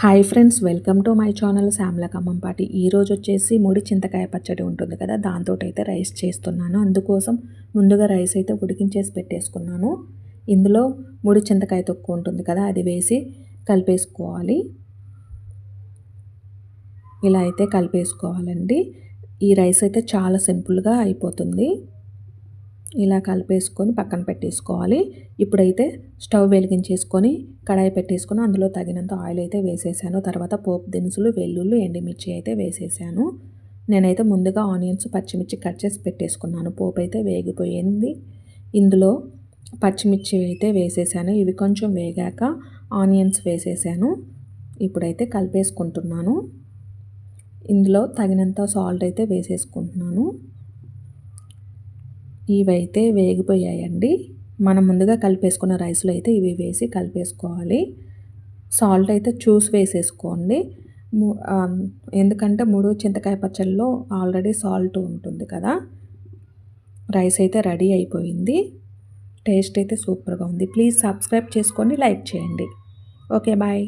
Hi friends, welcome to my channel Shyamala Khammampati. ఈరోజు వచ్చేసి ముడి చింతకాయ పచ్చడి ఉంటుంది కదా, దాంతో అయితే రైస్ చేస్తున్నాను. అందుకోసం ముందుగా రైస్ అయితే ఉడికించేసి పెట్టేసుకున్నాను. ఇందులో ముడి చింతకాయ తొక్కు ఉంటుంది కదా, అది వేసి కలిపేసుకోవాలి. ఇలా అయితే కలిపేసుకోవాలండి. ఈ రైస్ అయితే చాలా సింపుల్గా అయిపోతుంది. ఇలా కలిపేసుకొని పక్కన పెట్టేసుకోవాలి. ఇప్పుడైతే స్టవ్ వెలిగించేసుకొని కడాయి పెట్టేసుకొని అందులో తగినంత ఆయిల్ అయితే వేసేసాను. తర్వాత పోపు దినుసులు, వెల్లుల్లి, ఎండుమిర్చి అయితే వేసేసాను. నేనైతే ముందుగా ఆనియన్స్, పచ్చిమిర్చి కట్ చేసి పెట్టేసుకున్నాను. పోపు అయితే వేగిపోయింది. ఇందులో పచ్చిమిర్చి అయితే వేసేసాను. ఇవి కొంచెం వేగాక ఆనియన్స్ వేసేసాను. ఇప్పుడైతే కలిపేసుకుంటున్నాను. ఇందులో తగినంత సాల్ట్ అయితే వేసేసుకుంటున్నాను. ఇవైతే వేగిపోయాయండి. మనం ముందుగా కలిపేసుకున్న రైస్లో అయితే ఇవి వేసి కలిపేసుకోవాలి. సాల్ట్ అయితే చూసి వేసేసుకోండి. ఎందుకంటే ముడు చింతకాయ పచ్చడిలో ఆల్రెడీ సాల్ట్ ఉంటుంది కదా. రైస్ అయితే రెడీ అయిపోయింది. టేస్ట్ అయితే సూపర్గా ఉంది. ప్లీజ్ సబ్స్క్రైబ్ చేసుకోండి, లైక్ చేయండి. Okay, bye.